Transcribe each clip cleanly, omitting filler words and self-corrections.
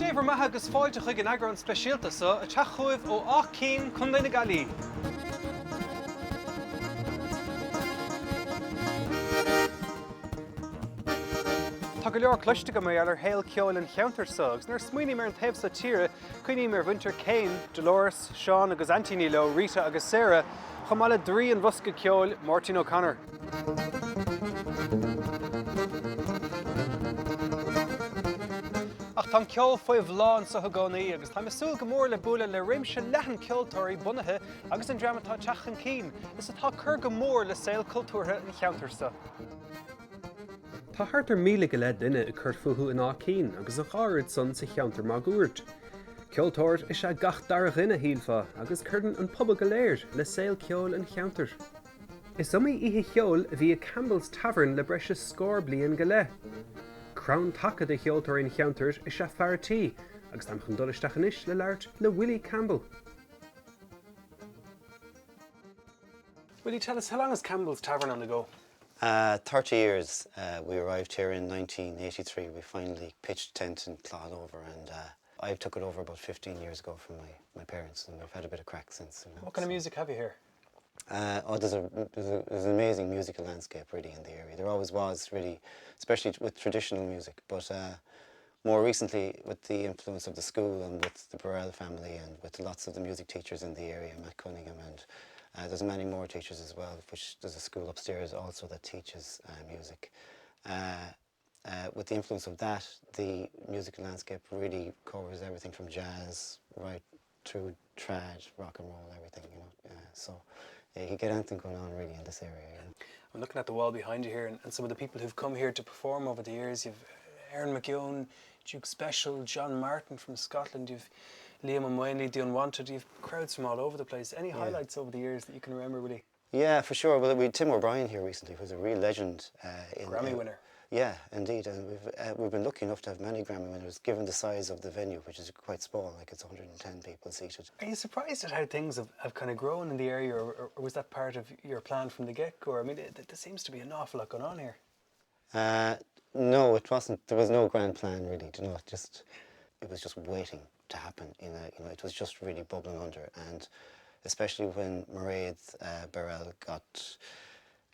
Déver maithe agus fáilte chuig an agran speisialtasa a teachchuibh ó 8 cín chun na Galí. Tá go leor cloiste go mé ar héal ceol an cheantarsagus, nar smuoine mar an taobh sa tíre, cuoine mar bhaintear Cain, Dolores, Sean agus Anthony Lo, Rita agus Sarah, chamála drí an bhosca ceol Martin O'Connor. Ach tá ceol faoibh lán sa thugánaí agus tá masúil go mór le bula le réimse leathan ceoltóirí bunathe agus an dramatá teachan cín, is atá cur go mór le saoil cultúrtha an cheantarsa. Tá thart ar míle go le duine i chur futhú in 8 cín agus a cháird san sa cheantar má gúirt. Ceoltóir is se gach dar rinne híalfa agus chuirdan an poba go léir le saoil ceol an cheantar. Is somí ihe cheol a bhí a Campbell's Tavern le breise scór bliain go le. Crown take de cheoltóir in cheantar is se fearrtaí agus tam chun dolisteach inis le leart le Willie Campbell. Will you tell us how long is Campbell's Tavern on the go? 30 years. We arrived here in 1983. We finally pitched tent and clawed over, and I took it over about 15 years ago from my parents, and we've had a bit of crack since. What kind of music have you here? There's an amazing musical landscape really in the area. There always was, really, especially with traditional music, but more recently with the influence of the school and with the Burrell family and with lots of the music teachers in the area, Matt Cunningham, and there's many more teachers as well, which there's a school upstairs also that teaches music. With the influence of that, the musical landscape really covers everything from jazz right through trad, rock and roll, everything, you know. So you can get anything going on really in this area. You know. I'm looking at the wall behind you here and some of the people who've come here to perform over the years. You've Aaron McKeown, Duke Special, John Martin from Scotland, you've Liam O'Malley, The Unwanted, you've crowds from all over the place. Any highlights over the years that you can remember really? Yeah, for sure. Well, we had Tim O'Brien here recently, who's a real legend. Grammy winner. Yeah, indeed. And we've been lucky enough to have many Grammy winners, given the size of the venue, which is quite small, like it's 110 people seated. Are you surprised at how things have kind of grown in the area, or was that part of your plan from the get-go? I mean, there seems to be an awful lot going on here. No, it wasn't. There was no grand plan really. You know, it was just waiting to happen. It was just really bubbling under, and especially when Mairead Burrell got,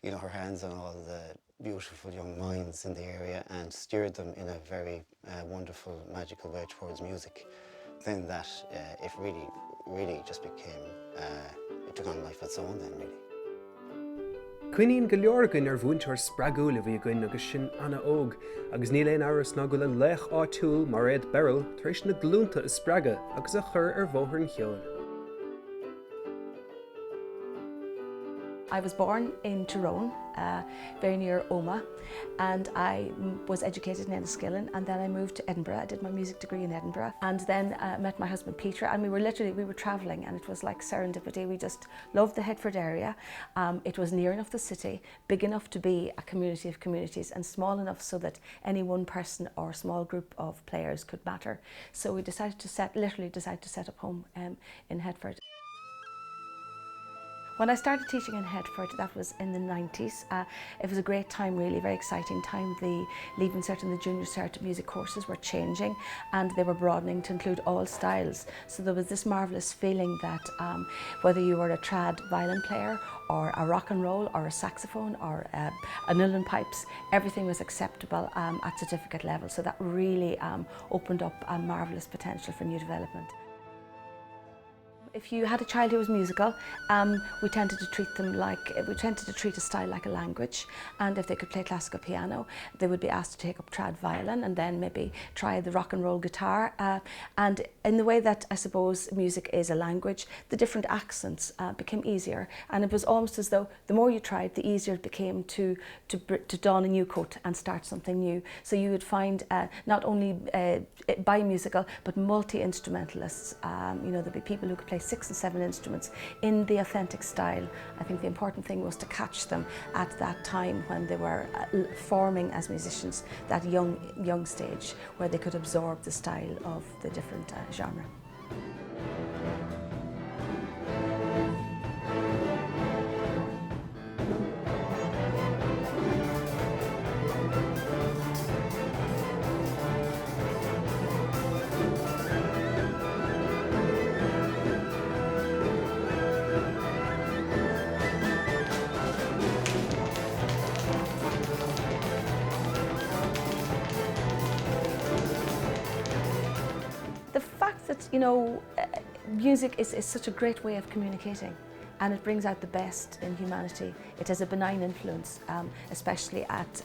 her hands on all the beautiful young minds in the area and steered them in a very wonderful, magical way towards music. Then that it really just became it took on life of its own. Then really. Cuiníonn go leorgainn ar bhúntear spragúil a bhí againn agus sin anna óg, agus níl éon áras ná go le lech áitiúil Mairead Burrell tar éis na glúnta is spraga agus a chur ar bhóthar an cheol. I was born in Tyrone, very near Omagh, and I was educated in Enniskillen, and then I moved to Edinburgh. I did my music degree in Edinburgh, and then met my husband Peter, and we were travelling, and it was like serendipity. We just loved the Headford area. It was near enough the city, big enough to be a community of communities, and small enough so that any one person or small group of players could matter. So we decided to set up home in Headford. When I started teaching in Headford, that was in the 90s. It was a great time, really, very exciting time. The Leaving Cert and the Junior Cert music courses were changing, and they were broadening to include all styles. So there was this marvellous feeling that whether you were a trad violin player or a rock and roll or a saxophone or a uilleann pipes, everything was acceptable at certificate level. So that really opened up a marvellous potential for new development. If you had a child who was musical, we tended to treat a style like a language, and if they could play classical piano, they would be asked to take up trad violin and then maybe try the rock and roll guitar. And in the way that I suppose music is a language, the different accents became easier, and it was almost as though the more you tried, the easier it became to don a new coat and start something new. So you would find not only bi-musical but multi-instrumentalists. There'd be people who could play 6 and 7 instruments in the authentic style. I think the important thing was to catch them at that time when they were forming as musicians, that young stage where they could absorb the style of the different genre. you know, music is such a great way of communicating, and it brings out the best in humanity. It has a benign influence, especially at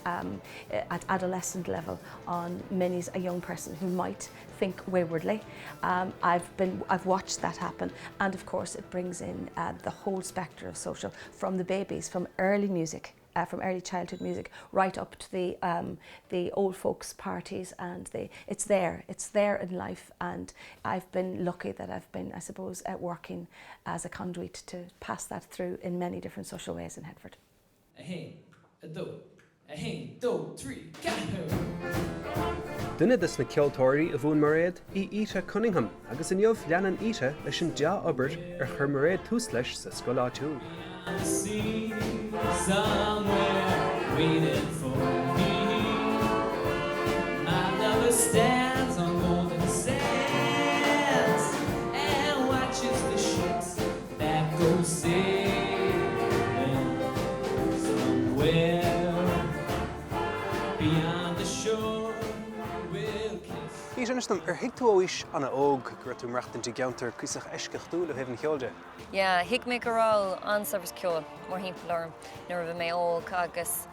adolescent level, on a young person who might think waywardly. I've watched that happen, and of course it brings in the whole spectrum of social, from the babies, from early music, from early childhood music, right up to the old folks parties, and it's there in life. And I've been lucky that I've been, I suppose, working as a conduit to pass that through in many different social ways in Headford. A hey, a do, three, go! Duine is na ceoltóirí a bhún maréad I Ita Cunningham, agus in jobh leanan Ita leis an deá obair chur maréad tús leis sa scoil áitiúil. See somewhere waiting for me. My lover stands on golden sands and watches the ships that go sailing somewhere beyond the shore. We'll kiss. Ís anastam hiagtú óis anna óg gur tú mreachtaintí geantar cúsach eisceach dúil a bheith ceolde. Yeah, hic mé go ráil an service ceol mar himpelar nuair a bheith mé óg agus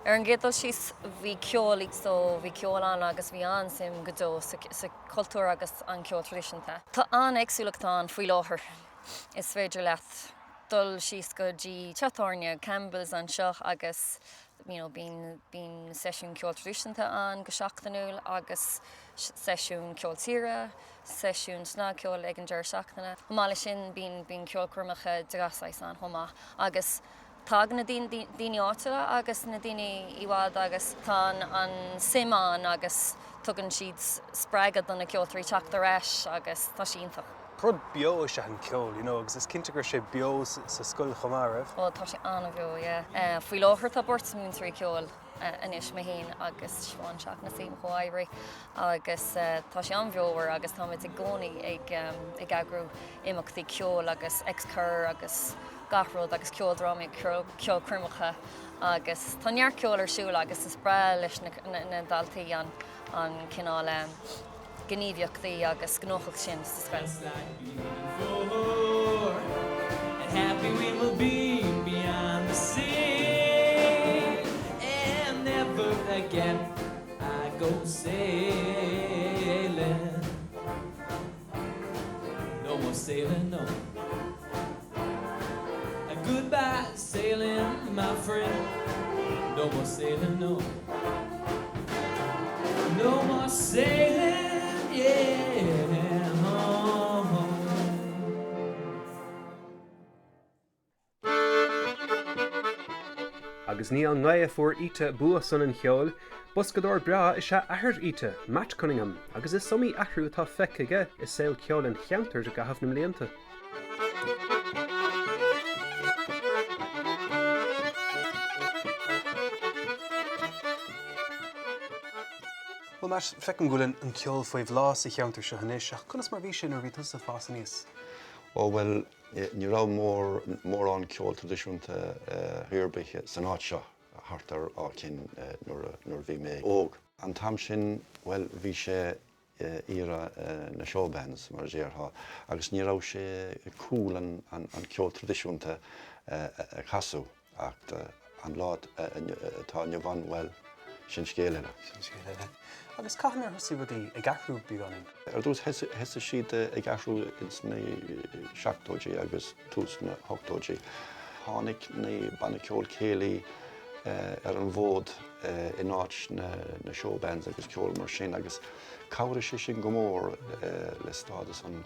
an gcéadal síos bhí ceol so bhí ceol an agus bhí an sim go dó sa cultúr agus an ceol tradiisiúnta. Tá an éagsúlachtán faoi láthair is féidir leat dul síos go dtí teatáirne Campbells an seo agus bín sesiún ceol tradiisiúnta an go seachtainúil agus sesiún ceol tíre, sesiún sná ceol ag an deir seachtainna. Mála sin bín ceol curmacha degasáis an thomá agus tá na daoine áiteile agus na daoine I bhfad agus tá an simán agus tugann siad spreagad don na ceol trí teachta reis agus tá síntach. Crud bio is an ceol, agus is cinnte gur sé bio sa scoil chomarah. Ó tá sé anna bheo, yeah. Faoi láthair tá bort mún trí ceol inis mé héin agus siúin seach na sim choáirí agus tá sé an bheohar agus tá ag gcónaí ag agrú imeachtaí ceol agus ex-cur agus gathród agus ceoldrámaí ceol crumacha agus tá near ceol ar siúil agus is bre leis na daltaí an cinál gníomheachtaí agus gnóchacht sin sa scoil. And happy we will be beyond the sea. And never again I go sailing. No more sailing, no. A goodbye sailing, my friend. No more sailing, no. No more sailing, yeah. Agus ní an nglaith fuair Ita bua san an cheol, buscador bra is se ahar Ita, Matt Cunningham, agus is sumí ahrú atá feiceige is saoil ceol an cheantar de gahabh na mblianta. Well, Matt, fecin gúil an ceol faoibh lás I cheantar se hanéis, ach chunas mar bhí sin ar bhí tusa fás níos. Oh, well, ní rá mór an ceol tradiisiúnta hirbaiche san áit seo hartar ácin nuair bhí mé óg. An tam sin, well, bhí sé ira na showbands mar dhéartha, agus ní rá sé cúil an ceol tradiisiúnta chasú, ach an lád tá neamhan, well, sin scéile. Agus cainar hosí bhí ag ahrú bí ganin? Ar dús heasa siad ag ahrú na seachtóidí agus tús na hochtóidí. Tháinig na banna ceol céalaí ar an bhód in áit na showbands agus ceol mar sin, agus cabhra sé sin go mór le stádas an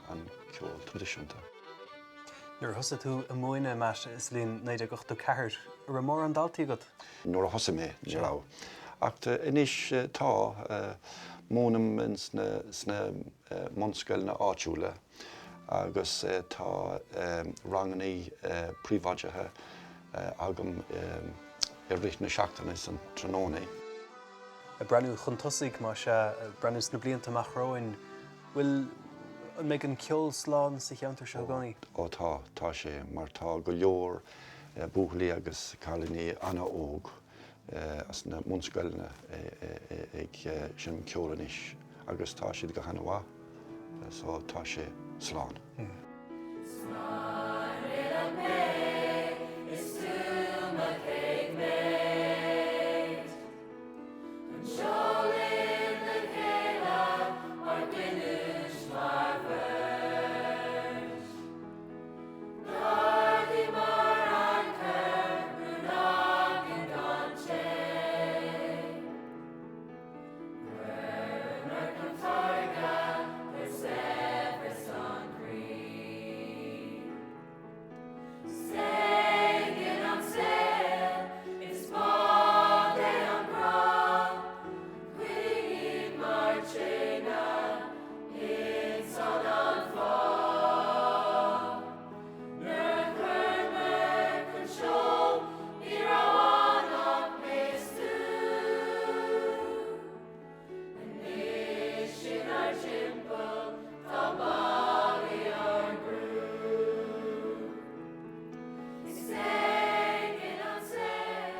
ceol tradiisiúnta. Nuair thosa tú a muoine, Matt, is líon 9-8 ar mór an daltaí agad? Nuair a thosa mé, ní rá. Ach inis tá mónam sna monscail na áitiúla agus tá ranganí príomháidethe agam I rith na seachtainna san trónaí. A breanú chuntosaigh má se breanú sna blianta amachróin, bhfuil méid an ceol sláán sa cheantar seo gánaí? Ó tá sé, mar tá go leor buachaillí agus cailíní anna óg as na monscailna ag sin ceolanis agus tá siad go hanahá. so tá sé slán.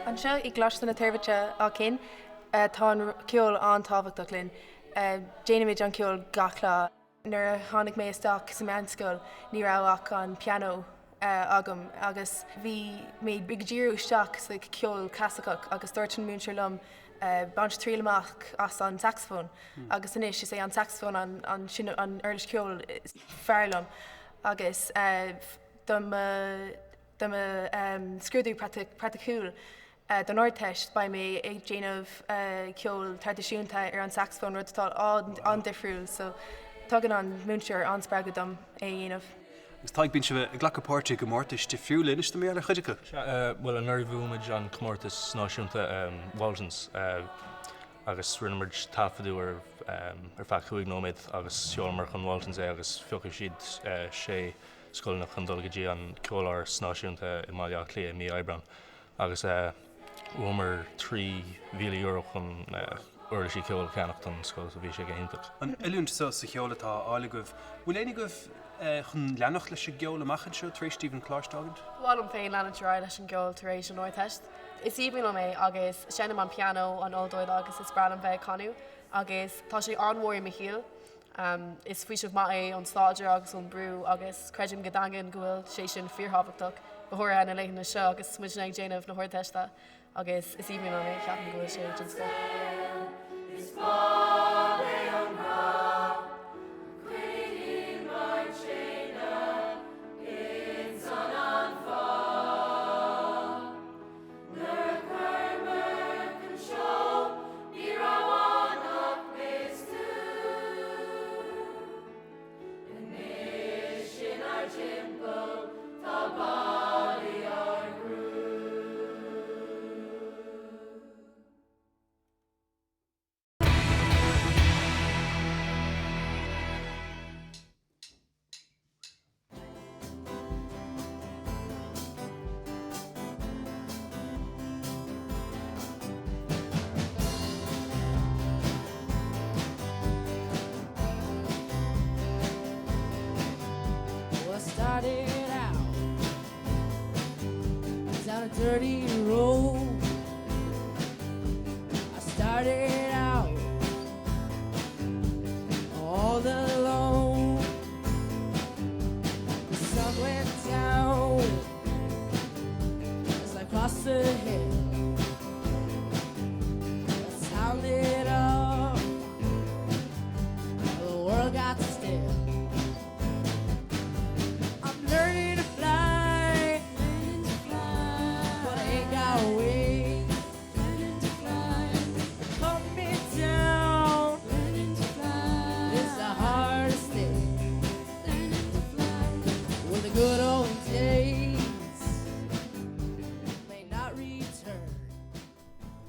An seo I gláiste na tuirmite á cin tá ceol an táhachtach linn. Déanaid an ceol gachla nuair tháinig mé isteach sa meánscoil ní raach an piano agam agus bhí mé bigdíú isteach sa ceol casacach agus dúirt an múnseir lom bant trí amach as an saxofón agus inis is é an saxofón an sin an earlis ceol fearlam agus scrúdú praticúil don áirteist ba mé ag déanamh ceol tradiisiúnta ar an saxofón rudtá an difriúil, so tugann an múnseir anspragadam é dhéanamh. Gus taig bín se ghlachapáirte go mórtais de fiúil inis do méle chuidecha? Well an nervúid an comórtas náisiúnta Waltons agus rinnemuid tafaidú ar fa chuig nóméid agus seolmar an Waltons agus fiocha siad sé scoilnach an dulgadí an ceolar náisiúnta Imeall lí mí Ebran agus bhfuair €3,000 chun uirlisí ceol ceannacht an scoil a bhí sé géintach. An ilúnt sa cheolatá ála goibh. Bhfuil éana goibh chun leanach leis geol amachchan seo tar éis Stephen Cláistagant? Bháil an féin leanna rá leis an geol tar éis an áirteist. Is íbn ó mé agus séanam an piano an ódóid agus is bra an bheith canú agus tá sé anmhóir a híal. Is fuiisih má é an stáidir agus an brú agus creidím go dagan gohfuil sé sin fíorhabhachtach bethir ana leithna seo agus smuid ag déanamh na háirteista agus is íbn ó mé ceapan gohfuil sé an scoil. Started out down a dirty road. I started out all alone. The sun went down as I crossed the hill. The sound lit up, the world got still. Learning to fly, but I ain't got wings. Learning to fly, cut me down. Learning to fly, it's the hardest thing. Learning to fly, when the good old days may not return.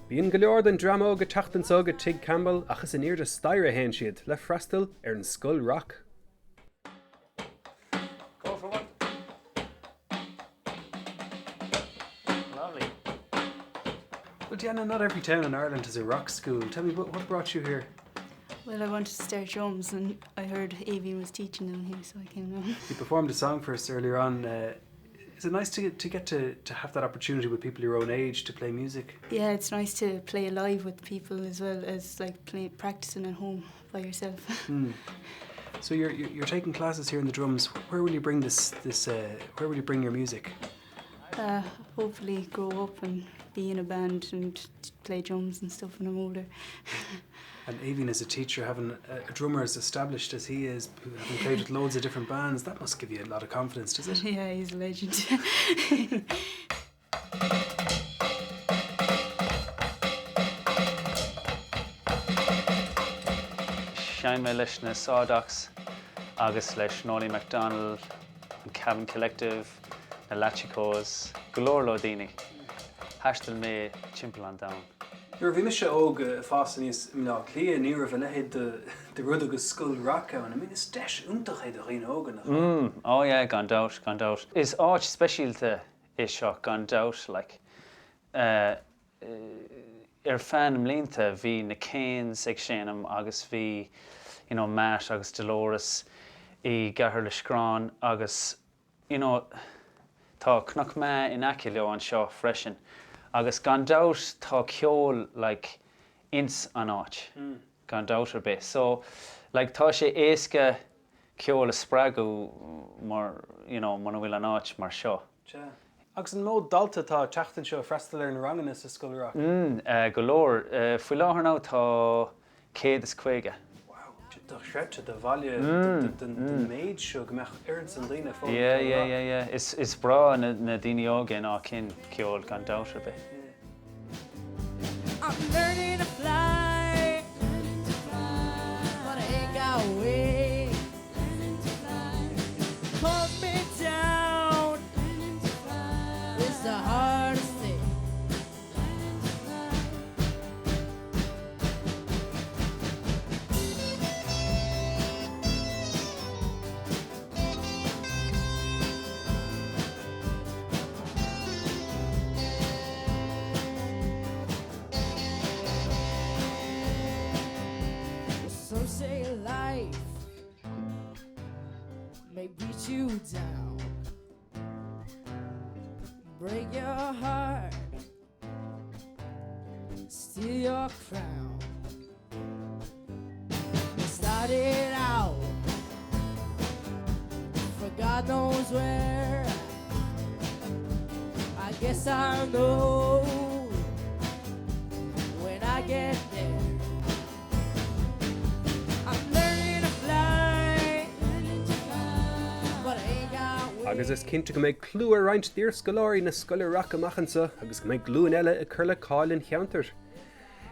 Bíonn go leor den drama go teachtan sog a Tig Campbell achas in iirde staire hen siad le freastal ar an Scoil Rock. Well, Diana, not every town in Ireland has a rock school. Tell me, what brought you here? Well, I wanted to start drums and I heard Avian was teaching them here, so I came down. You performed a song for us earlier on. Is it nice to get to have that opportunity with people your own age to play music? Yeah, it's nice to play live with people as well as like practicing at home by yourself. So you're taking classes here in the drums. Where will you bring where will you bring your music? Hopefully grow up and be in a band and play drums and stuff when I'm older. And Aoibhinn is a teacher, having a drummer as established as he is, having played with loads of different bands, that must give you a lot of confidence, does it? Yeah, he's a legend. Shine me leis na Sawdox, agus leis Nolly MacDonald, an Cabin Collective, na Lachicos, golóir lo daoine. Hastal me timpeall an domhan. Nuair bhí me se óg fásta níos mná clia ní raibh lehéad de rud agus scoil rock ann. I mean, is deis iontach é do rion ógan nach. Oh yeah, gan doubt, gan doubt. Is áit speisialta is seo gan doubt, like fan mlínta bhí na Cains ag séanam agus bhí, you know, Matt agus Dolores I gahar le scrán agus, you know, tá cnach me in aici leo an seo freisin. Agus gan doubt tá ceol like ins an áit. Gan doubt ar bit. So like tá sé éasca ceol a spragu mar, you know, man bhfuil an áit mar seo. Agus an mód dalta tá teachtain seo freistal ar na rangan is a scoil rock. Golóir. Fuair láthair ná tá 150. Wow, do sreite de bhaile den méid seo go meach irid san lína fóg. Yeah. Is bra na daoine óga ná cin ceol gan doubt ar bit. I'm learning to fly, but I ain't got wings. Put me down, it's the hardest thing. Some say life may beat you down, break your heart, steal your crown. You started out for God knows where. I guess I'll know when I get there. Agus is cinnte go méid clú a roinnt tír scoláirí na scoile rock amachchansa agus go méid glúin eile a chur le cáil in cheantar.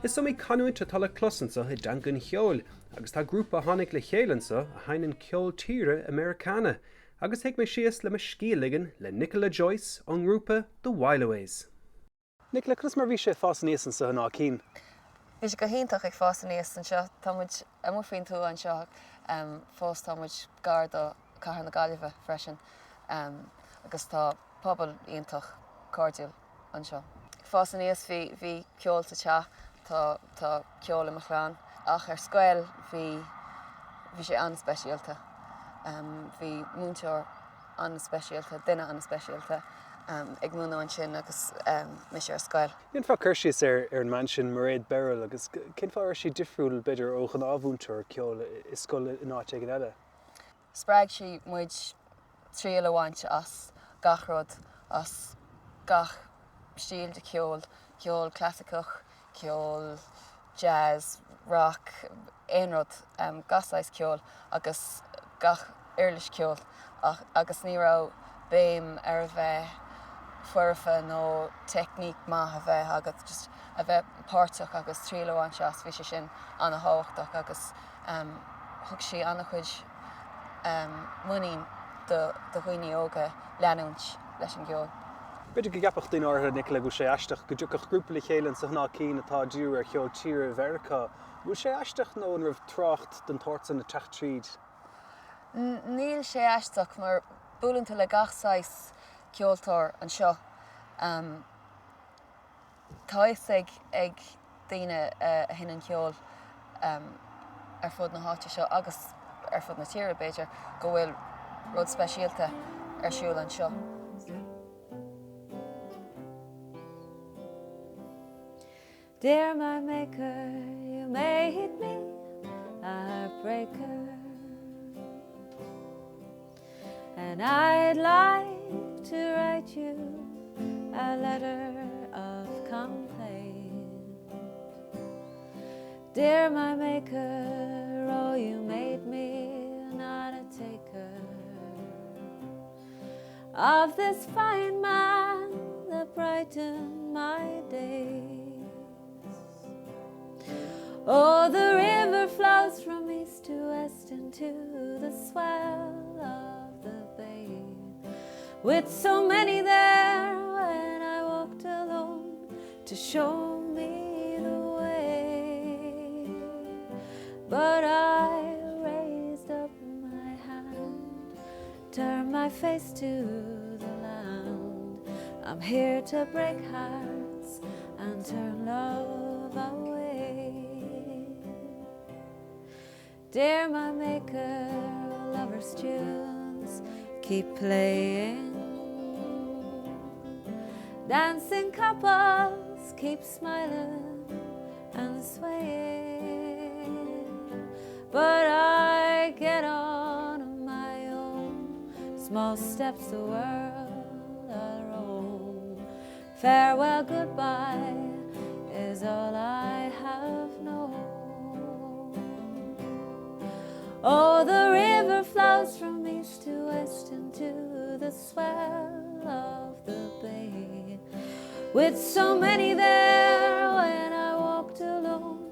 Is some canúint a tala closansa I dangan cheol, agus tá grúpa tháinig le chéalansa a hain an ceol tíre Americana, agus theag mé sios le scíligan le Nicola Joyce an grúpa The Wileaways. Nicola, chus mar bhí sé fása níos an sa ná cín? Bhí sé go híntaach ag fásta níos an seo, támuid am faoin tú an seo fós támuid gar do cahar na Gaillimhe freisin, agus tá pobl iontach cordial an seo. Fásta níos bhí ceolta te, tá ceol am chláán, ach ar scoil bhí sé an speisialta. Bhí múnteoir an speisialta, duine an speisialta, ag múna an sin agus mis ar scoil. Bhíonn fá chuirsíos ar an man sin mar réad beiril agus cin fá ar sí difriúil beidir ó an ábhúnteoir ceol is scoil in áit ag an eile. Sppraig sí muid tríal amhaint as gachród, as gach stíl de ceol, ceol clasicach, ceol jazz, rock, éonrod gasáis ceol agus gach iirlis ceol, agus ní rá béim ar bheith fuirfa nó technique maith a bheith agus just a bheith páirteach agus tríal amhaint as bhí sé sin anna háhachtach agus thug sí anna chuid muín do chuoine óga leanúint leis an gceol. Beidir go gapach daoine ortha Nicola go sé aisteach go dúchach grúpa le chéalann sa ná cín atá dú ar cheol tíre Mheiriceá. Bhfuil sé aisteach nó an raibh trocht den tórsa na teach tríd? Níl sé aisteach mar bualann le gachsáis ceoltóir an seo. Táis ag daoine a hinnan ceol ar fud na háite seo agus ar fud na tíre beidir go bhfuil rud speisialta ar siúil an seo. Dear my maker, you made me a heartbreaker. and I'd like to write you a letter of complaint. Dear my maker, oh, you made me not a taker of this fine man that brightened my days. Oh, the river flows from east to west into the swell of the bay, with so many there when I walked alone to show me the way. But I raised up my hand, turned my face to the land. I'm here to break hearts and turn love away. Dear my maker, lovers' tunes keep playing. Dancing couples keep smiling and swaying. But I get on my own, small steps the world I'll roam. Farewell, goodbye is all I have known. Oh, the river flows from east to west into the swell of the bay, with so many there when I walked alone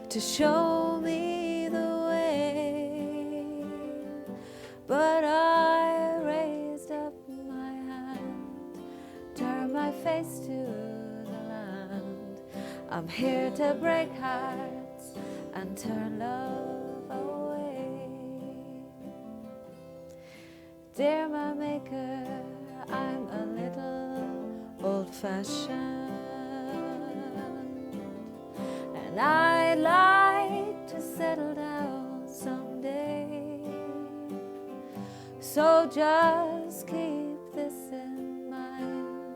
to show me the way. But I raised up my hand, turned my face to the land. I'm here to break hearts and turn love away. Dear my maker, I'm a little old-fashioned, and I'd like to settle down someday. So just keep this in mind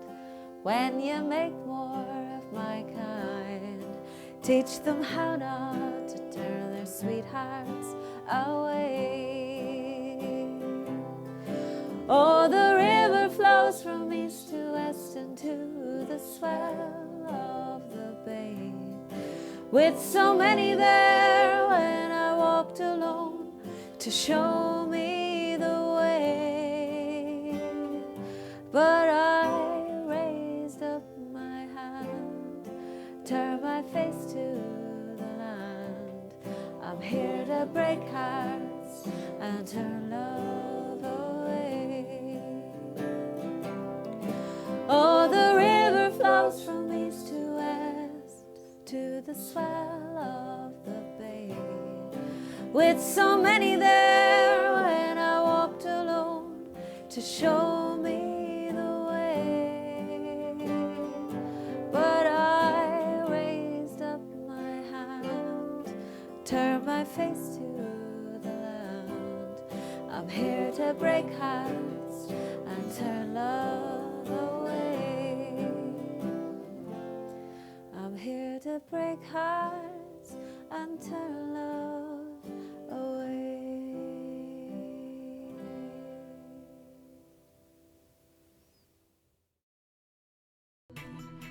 when you make more of my kind. Teach them how not to turn their sweethearts away. Oh, the river flows from east to west into the swell of the bay, with so many there when I walked alone to show me the way. But I raised up my hand, turned my face to the land. I'm here to break hearts and turn love away. Oh, the river flows from east to west to the swell of the bay, with so many there when I walked alone to show me the way. But I raised up my hand, turned my face to the land. I'm here to break hearts and turn love away. I'm here to break hearts and turn love away.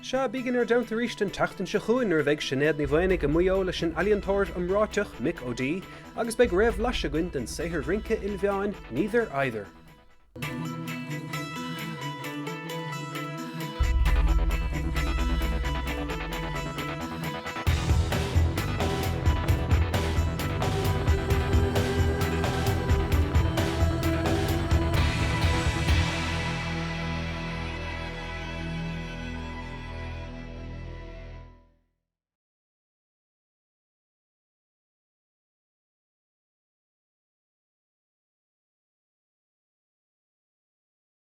Seo bígan down to ríist an teachtain se chuin ar bheith sinnéad ní bhainnig a muo leis an alíontóir amráteach Mick O'D, agus beidh raibh leis a gcuint an saothar rince il bheáin neither either.